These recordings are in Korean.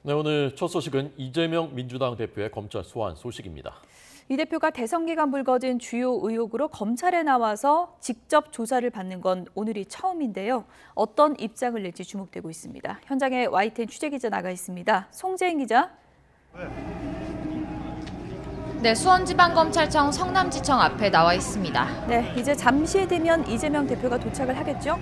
네, 오늘 첫 소식은 이재명 민주당 대표의 검찰 소환 소식입니다. 이 대표가 대선 기간 불거진 주요 의혹으로 검찰에 나와서 직접 조사를 받는 건 오늘이 처음인데요. 어떤 입장을 낼지 주목되고 있습니다. 현장에 YTN 취재기자 나가 있습니다. 송재인 기자. 네, 수원지방검찰청 성남지청 앞에 나와 있습니다. 네, 이제 잠시 뒤면 이재명 대표가 도착을 하겠죠?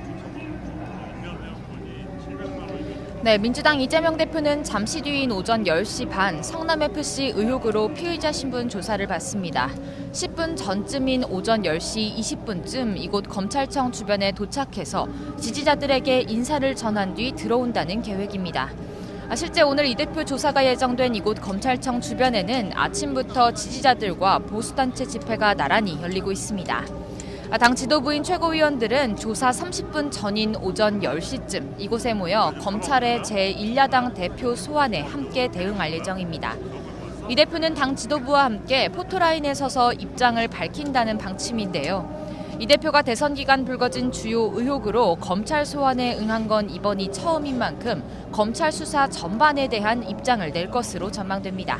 네, 민주당 이재명 대표는 잠시 뒤인 오전 10시 반 성남FC 의혹으로 피의자 신분 조사를 받습니다. 10분 전쯤인 오전 10시 20분쯤 이곳 검찰청 주변에 도착해서 지지자들에게 인사를 전한 뒤 들어온다는 계획입니다. 실제 오늘 이 대표 조사가 예정된 이곳 검찰청 주변에는 아침부터 지지자들과 보수단체 집회가 나란히 열리고 있습니다. 당 지도부인 최고위원들은 조사 30분 전인 오전 10시쯤 이곳에 모여 검찰의 제1야당 대표 소환에 함께 대응할 예정입니다. 이 대표는 당 지도부와 함께 포토라인에 서서 입장을 밝힌다는 방침인데요. 이 대표가 대선 기간 불거진 주요 의혹으로 검찰 소환에 응한 건 이번이 처음인 만큼 검찰 수사 전반에 대한 입장을 낼 것으로 전망됩니다.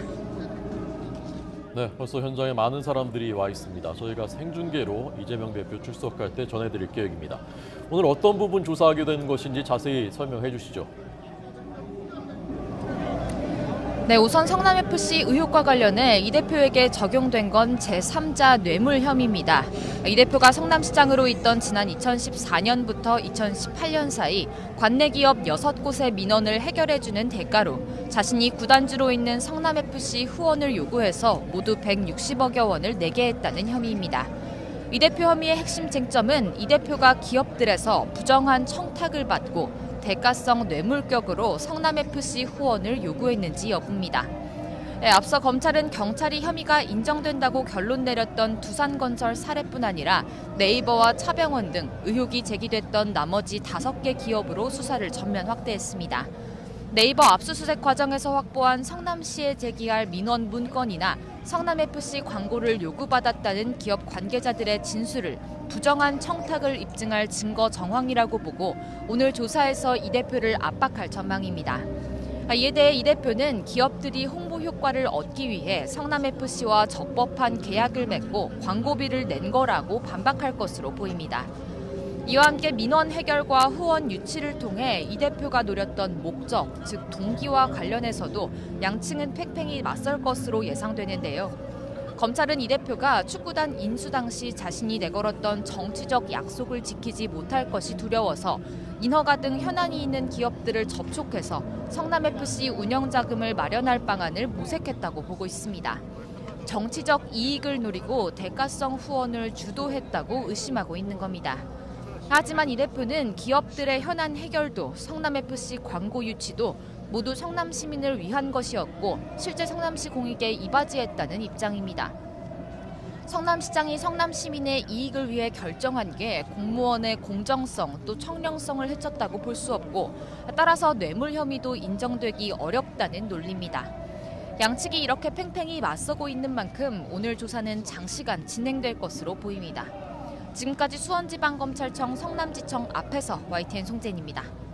네, 벌써 현장에 많은 사람들이 와 있습니다. 저희가 생중계로 이재명 대표 출석할 때 전해드릴 계획입니다. 오늘 어떤 부분 조사하게 되는 것인지 자세히 설명해 주시죠. 네, 우선 성남FC 의혹과 관련해 이 대표에게 적용된 건 제3자 뇌물 혐의입니다. 이 대표가 성남시장으로 있던 지난 2014년부터 2018년 사이 관내 기업 6곳의 민원을 해결해주는 대가로 자신이 구단주로 있는 성남FC 후원을 요구해서 모두 160억여 원을 내게 했다는 혐의입니다. 이 대표 혐의의 핵심 쟁점은 이 대표가 기업들에서 부정한 청탁을 받고 대가성 뇌물격으로 성남FC 후원을 요구했는지 여부입니다. 앞서 검찰은 경찰이 혐의가 인정된다고 결론 내렸던 두산건설 사례뿐 아니라 네이버와 차병원 등 의혹이 제기됐던 나머지 5개 기업으로 수사를 전면 확대했습니다. 네이버 압수수색 과정에서 확보한 성남시에 제기할 민원 문건이나 성남FC 광고를 요구받았다는 기업 관계자들의 진술을 부정한 청탁을 입증할 증거 정황이라고 보고 오늘 조사에서 이 대표를 압박할 전망입니다. 이에 대해 이 대표는 기업들이 홍보 효과를 얻기 위해 성남FC와 적법한 계약을 맺고 광고비를 낸 거라고 반박할 것으로 보입니다. 이와 함께 민원 해결과 후원 유치를 통해 이 대표가 노렸던 목적, 즉 동기와 관련해서도 양측은 팽팽히 맞설 것으로 예상되는데요. 검찰은 이 대표가 축구단 인수 당시 자신이 내걸었던 정치적 약속을 지키지 못할 것이 두려워서 인허가 등 현안이 있는 기업들을 접촉해서 성남FC 운영자금을 마련할 방안을 모색했다고 보고 있습니다. 정치적 이익을 노리고 대가성 후원을 주도했다고 의심하고 있는 겁니다. 하지만 이 대표는 기업들의 현안 해결도 성남FC 광고 유치도 모두 성남 시민을 위한 것이었고 실제 성남시 공익에 이바지했다는 입장입니다. 성남시장이 성남 시민의 이익을 위해 결정한 게 공무원의 공정성 또 청렴성을 해쳤다고 볼 수 없고 따라서 뇌물 혐의도 인정되기 어렵다는 논리입니다. 양측이 이렇게 팽팽히 맞서고 있는 만큼 오늘 조사는 장시간 진행될 것으로 보입니다. 지금까지 수원지방검찰청 성남지청 앞에서 YTN 송재인입니다.